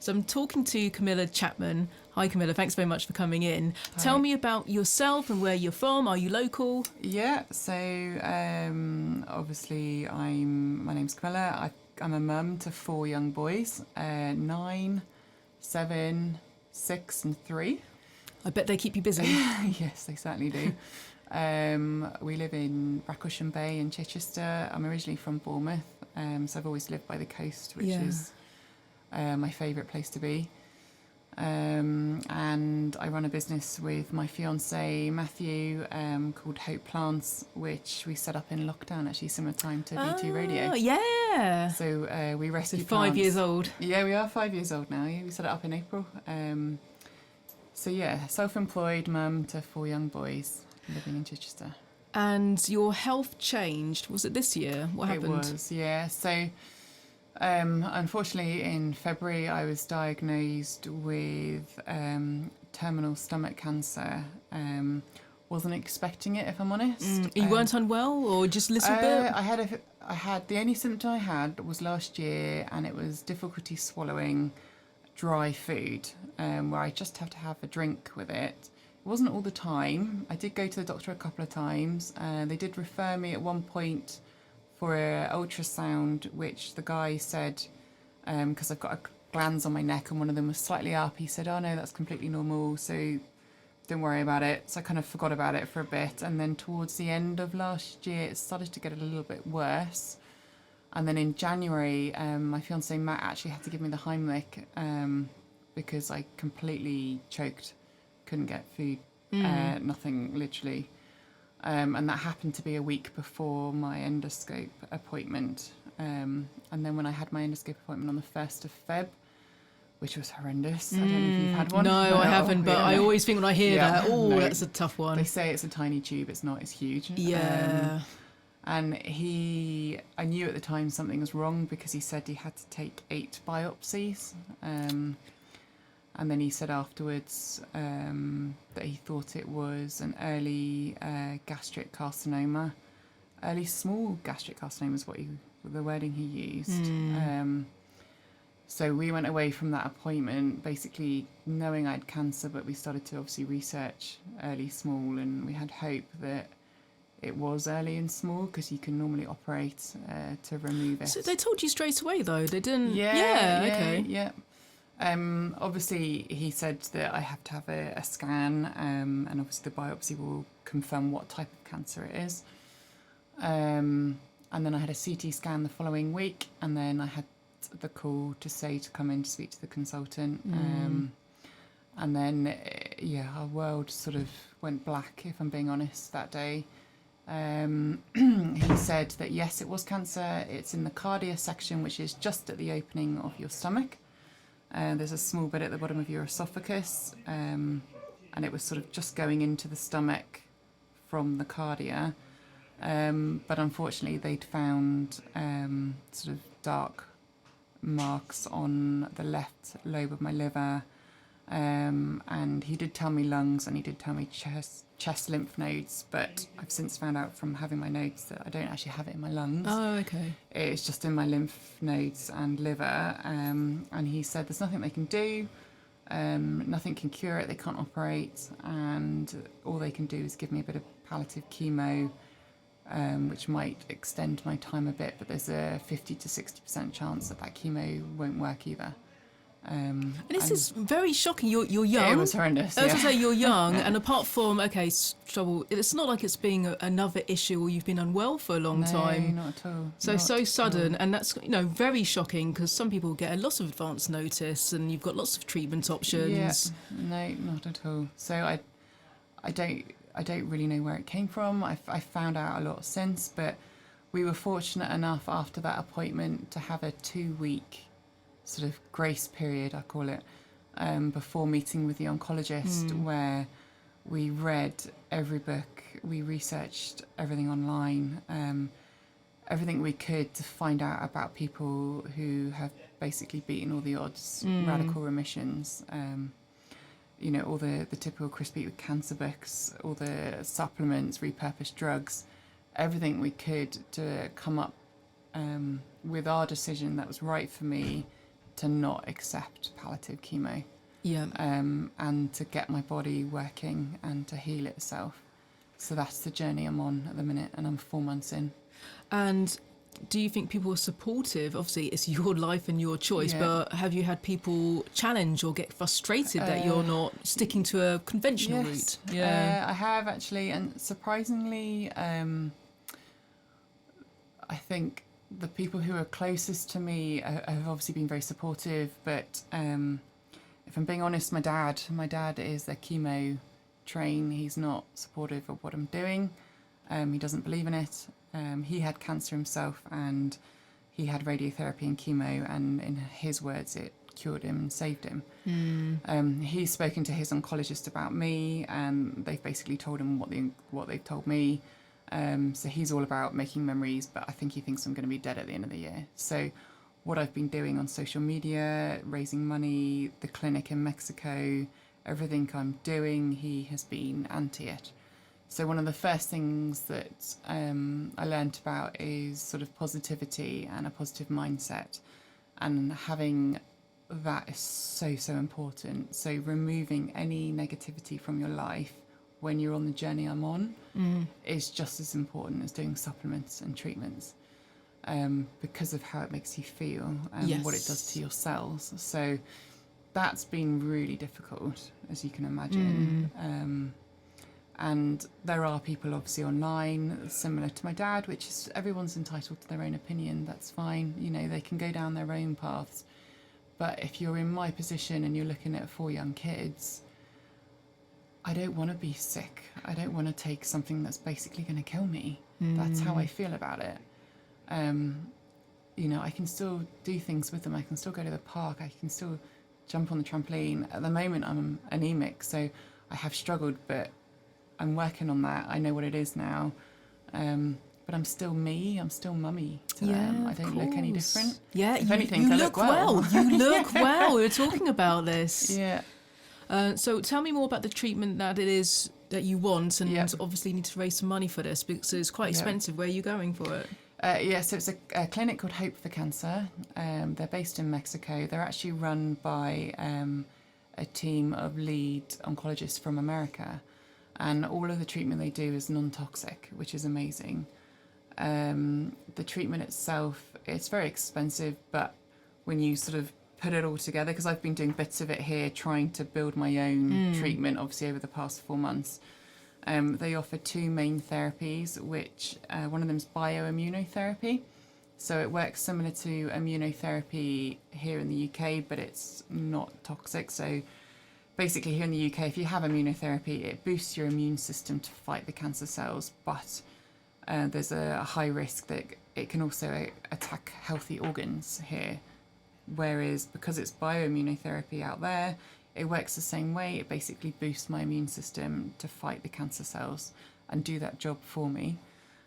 So I'm talking to Camilla Chapman. Hi, Camilla. Thanks very much for coming in. Hi. Tell me about yourself and where you're from. Are you local? Yeah, so obviously my name's Camilla. I'm a mum to 4 young boys, 9, 7, 6 and 3. I bet they keep you busy. Yes, they certainly do. We live in Bracklesham Bay in Chichester. I'm originally from Bournemouth, so I've always lived by the coast, which is my favourite place to be. And I run a business with my fiance Matthew called Hope Plants, which we set up in lockdown, actually similar time to V2 Radio. Yeah. So we rescue So 5 plants. years old. Yeah, we are 5 years old now. Yeah, we set it up in April. So yeah, self-employed mum to 4 young boys living in Chichester. And your health changed. Was it this year? What happened? It was, yeah. So unfortunately in February I was diagnosed with terminal stomach cancer. Wasn't expecting it, if I'm honest. You weren't unwell or just a little bit? I had the only symptom I had was last year, and it was difficulty swallowing dry food, where I just have to have a drink with it. It wasn't all the time. I did go to the doctor a couple of times. They did refer me at one point for an ultrasound, which the guy said, because I've got glands on my neck and one of them was slightly up, he said, oh no, that's completely normal, so don't worry about it. So I kind of forgot about it for a bit, and then towards the end of last year it started to get a little bit worse. And then in January, my fiance Matt actually had to give me the Heimlich because I completely choked, couldn't get food, nothing literally. And that happened to be a week before my endoscope appointment. And then when I had my endoscope appointment on the 1st of Feb, which was horrendous. I don't know if you've had one. No, I haven't, but I always think when I hear that, no, that's a tough one. They say it's a tiny tube, it's not, it's huge. Yeah. And I knew at the time something was wrong because he said he had to take 8 biopsies. And then he said afterwards that he thought it was an early gastric carcinoma. Early small gastric carcinoma is the wording he used. So we went away from that appointment basically knowing I had cancer, but we started to obviously research early small, and we had hope that it was early and small because you can normally operate to remove it. So they told you straight away though, they didn't? Yeah. Obviously he said that I have to have a scan, and obviously the biopsy will confirm what type of cancer it is. And then I had a CT scan the following week, and then I had the call to say to come in to speak to the consultant. And then our world sort of went black, if I'm being honest, that day. He said that yes, it was cancer. It's in the cardia section, which is just at the opening of your stomach. There's a small bit at the bottom of your esophagus, and it was sort of just going into the stomach from the cardia. But unfortunately, they'd found sort of dark marks on the left lobe of my liver. And he did tell me lungs, and he did tell me chest lymph nodes, but I've since found out from having my nodes that I don't actually have it in my lungs. Oh, okay. It's just in my lymph nodes and liver. And he said there's nothing they can do, nothing can cure it, they can't operate, and all they can do is give me a bit of palliative chemo, which might extend my time a bit, but there's a 50 to 60% chance that chemo won't work either. And this is very shocking. You're young. It was horrendous. I was going to say you're young, and apart from trouble, it's not like it's being another issue or you've been unwell for a long time. No, not at all. So sudden, and that's very shocking because some people get a lot of advance notice, and you've got lots of treatment options. Yeah, no, not at all. So I don't really know where it came from. I found out a lot since, but we were fortunate enough after that appointment to have a 2-week sort of grace period, I call it, before meeting with the oncologist, where we read every book, we researched everything online, everything we could to find out about people who have basically beaten all the odds, radical remissions, all the typical Chris Beat with cancer books, all the supplements, repurposed drugs, everything we could to come up with our decision that was right for me to not accept palliative chemo. Yeah. And to get my body working and to heal itself. So that's the journey I'm on at the minute, and I'm 4 months in. And do you think people are supportive? Obviously, it's your life and your choice, Yeah. but have you had people challenge or get frustrated that you're not sticking to a conventional route? Yeah, I have actually, and surprisingly, I think the people who are closest to me have obviously been very supportive, but if I'm being honest, my dad is a chemo train. He's not supportive of what I'm doing. He doesn't believe in it. He had cancer himself, and he had radiotherapy and chemo, and in his words, it cured him and saved him. He's spoken to his oncologist about me, and they've basically told him what they've told me. So he's all about making memories, but I think he thinks I'm going to be dead at the end of the year. So what I've been doing on social media, raising money, the clinic in Mexico, everything I'm doing, he has been anti it. So one of the first things that I learnt about is sort of positivity and a positive mindset, and having that is so, so important. So removing any negativity from your life when you're on the journey I'm on is just as important as doing supplements and treatments, because of how it makes you feel and what it does to your cells. So that's been really difficult, as you can imagine. And there are people obviously online similar to my dad, which is everyone's entitled to their own opinion. That's fine. You know, they can go down their own paths. But if you're in my position and you're looking at 4 young kids, I don't want to be sick. I don't want to take something that's basically going to kill me. That's how I feel about it. You know, I can still do things with them. I can still go to the park. I can still jump on the trampoline. At the moment, I'm anemic, so I have struggled, but I'm working on that. I know what it is now. But I'm still me. I'm still mummy to them. I don't look any different. Yeah, if anything, you I look look well. You look well. We were talking about this. Yeah. So tell me more about the treatment that it is that you want, and obviously you need to raise some money for this because it's quite expensive. Where are you going for it? So it's a clinic called Hope for Cancer. They're based in Mexico. They're actually run by a team of lead oncologists from America. And all of the treatment they do is non-toxic, which is amazing. The treatment itself, it's very expensive, but when you sort of put it all together, because I've been doing bits of it here, trying to build my own treatment, obviously, over the past 4 months. They offer 2 main therapies, which one of them is bioimmunotherapy. So it works similar to immunotherapy here in the UK, but it's not toxic. So basically here in the UK, if you have immunotherapy, it boosts your immune system to fight the cancer cells, but there's a high risk that it can also attack healthy organs here. Whereas because it's bioimmunotherapy out there, it works the same way. It basically boosts my immune system to fight the cancer cells and do that job for me.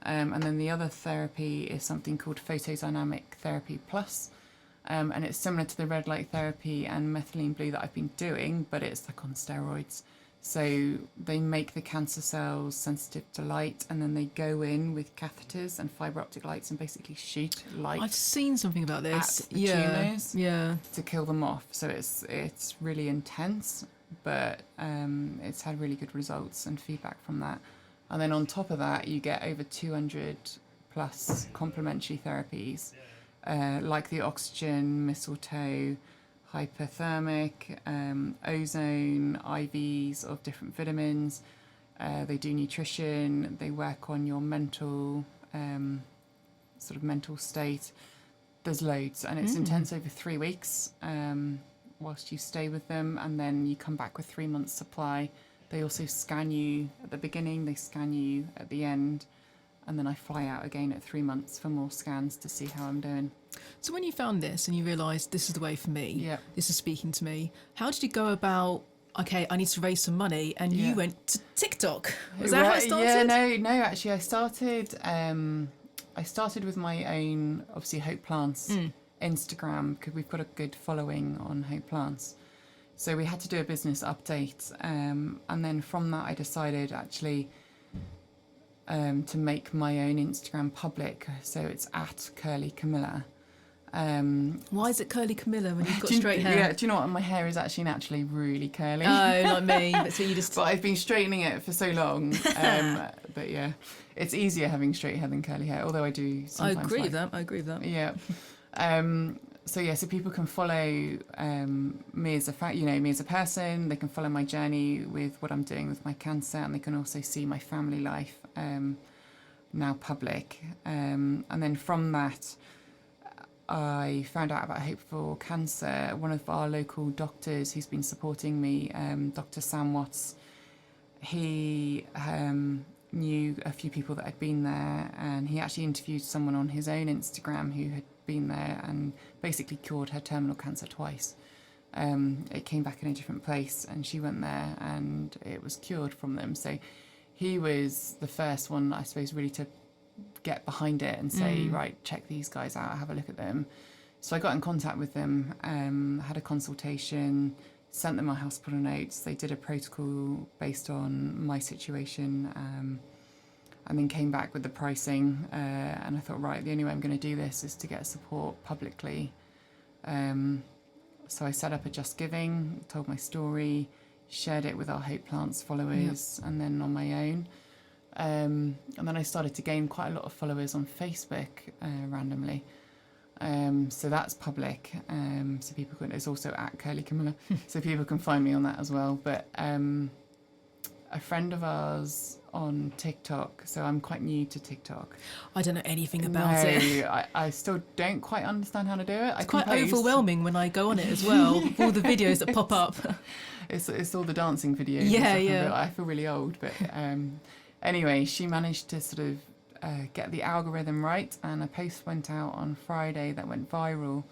And then the other therapy is something called photodynamic therapy plus. And it's similar to the red light therapy and methylene blue that I've been doing, but it's like on steroids. So they make the cancer cells sensitive to light, and then they go in with catheters and fibre optic lights and basically shoot light. I've seen something about this. At the tumours to kill them off. So it's really intense, but it's had really good results and feedback from that. And then on top of that, you get over 200 plus complementary therapies, like the oxygen, mistletoe, hyperthermic, ozone, IVs of different vitamins. They do nutrition. They work on your mental, sort of mental state. There's loads, and it's intense over 3 weeks whilst you stay with them, and then you come back with 3 months supply. They also scan you at the beginning, they scan you at the end, and then I fly out again at 3 months for more scans to see how I'm doing. So when you found this and you realised this is the way for me, Yeah. this is speaking to me, how did you go about, okay, I need to raise some money, and you went to TikTok? Was that how it started? Yeah, no, actually I started with my own, obviously, Hope Plants Instagram, because we've got a good following on Hope Plants. So we had to do a business update, and then from that I decided actually to make my own Instagram public. So it's at Curly Camilla, Why is it curly Camilla when you've got do you- straight hair? Yeah, do you know what? My hair is actually naturally really curly. Oh, like me. But so you just. But I've been straightening it for so long. But yeah, it's easier having straight hair than curly hair. Although I do I sometimes. agree with that. I agree with that. Yeah. So people can follow me as me as a person. They can follow my journey with what I'm doing with my cancer, and they can also see my family life now public. And then from that, I found out about Hope for Cancer. One of our local doctors who's been supporting me, Dr. Sam Watts, he knew a few people that had been there, and he actually interviewed someone on his own Instagram who had been there and basically cured her terminal cancer twice. It came back in a different place, and she went there and it was cured from them. So he was the first one, I suppose, really to get behind it and say, right, check these guys out, have a look at them. So I got in contact with them, had a consultation, sent them my hospital notes. They did a protocol based on my situation, and then came back with the pricing. And I thought, right, the only way I'm going to do this is to get support publicly. So I set up a Just Giving, told my story, shared it with our Hope Plants followers, and then on my own. And then I started to gain quite a lot of followers on Facebook randomly. So that's public. So people can, it's also at Curly Camilla, so people can find me on that as well. But a friend of ours on TikTok, so I'm quite new to TikTok. I don't know anything about it. I still don't quite understand how to do it. It's quite overwhelming when I go on it as well. All the videos that pop up. It's all the dancing videos. Yeah, and stuff. yeah. I feel really old, but anyway, she managed to sort of get the algorithm right, and a post went out on Friday that went viral.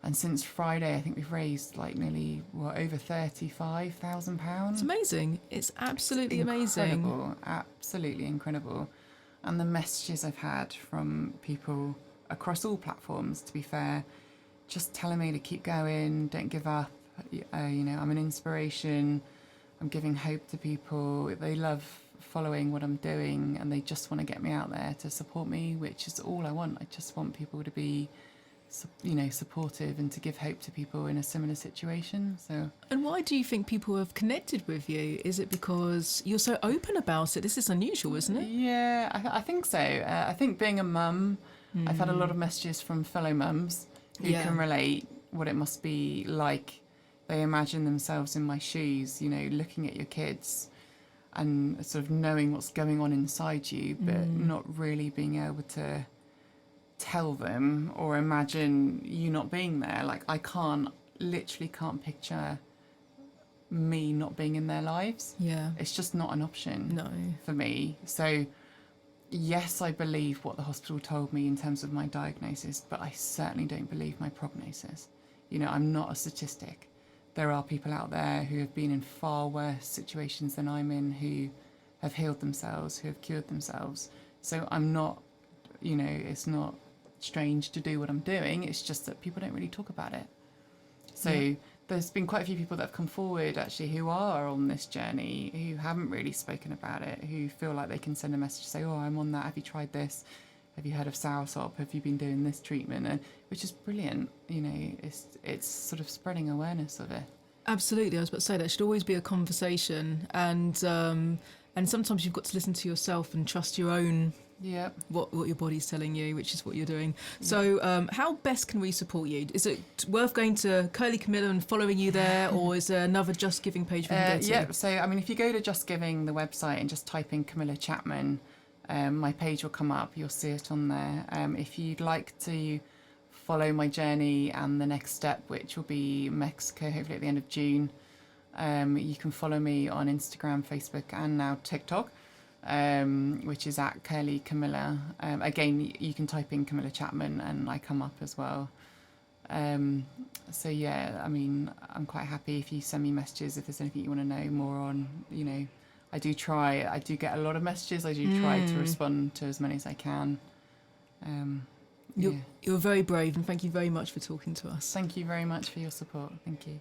And since Friday, I think we've raised like nearly over £35,000. It's amazing. It's absolutely amazing. Incredible, absolutely incredible. And the messages I've had from people across all platforms, to be fair, just telling me to keep going, don't give up. I'm an inspiration. I'm giving hope to people. They love following what I'm doing, and they just want to get me out there to support me, which is all I want. I just want people to be, supportive and to give hope to people in a similar situation. So. And why do you think people have connected with you? Is it because you're so open about it? This is unusual, isn't it? Yeah, I think so. I think being a mum, I've had a lot of messages from fellow mums who can relate what it must be like. They imagine themselves in my shoes, looking at your kids and sort of knowing what's going on inside you, but not really being able to tell them or imagine you not being there. Like, I literally can't picture me not being in their lives. Yeah. It's just not an option for me. So yes, I believe what the hospital told me in terms of my diagnosis, but I certainly don't believe my prognosis. I'm not a statistic. There are people out there who have been in far worse situations than I'm in, who have healed themselves, who have cured themselves. So I'm not, it's not strange to do what I'm doing. It's just that people don't really talk about it. So there's been quite a few people that have come forward actually who are on this journey, who haven't really spoken about it, who feel like they can send a message, say, oh, I'm on that. Have you tried this? Have you heard of soursop? Have you been doing this treatment? And which is brilliant. It's sort of spreading awareness of it. Absolutely. I was about to say that should always be a conversation, and sometimes you've got to listen to yourself and trust your own. Yeah. What your body's telling you, which is what you're doing. So how best can we support you? Is it worth going to Curly Camilla and following you there, or is there another Just Giving page we can go to? Yeah, so if you go to Just Giving, the website, and just type in Camilla Chapman, my page will come up. You'll see it on there. If you'd like to follow my journey and the next step, which will be Mexico, hopefully at the end of June, you can follow me on Instagram, Facebook, and now TikTok, which is at Curly Camilla. Again, you can type in Camilla Chapman and I come up as well. So yeah, I'm quite happy if you send me messages if there's anything you want to know more on. I do get a lot of messages. I do try to respond to as many as I can. You're very brave, and thank you very much for talking to us. Thank you very much for your support. Thank you.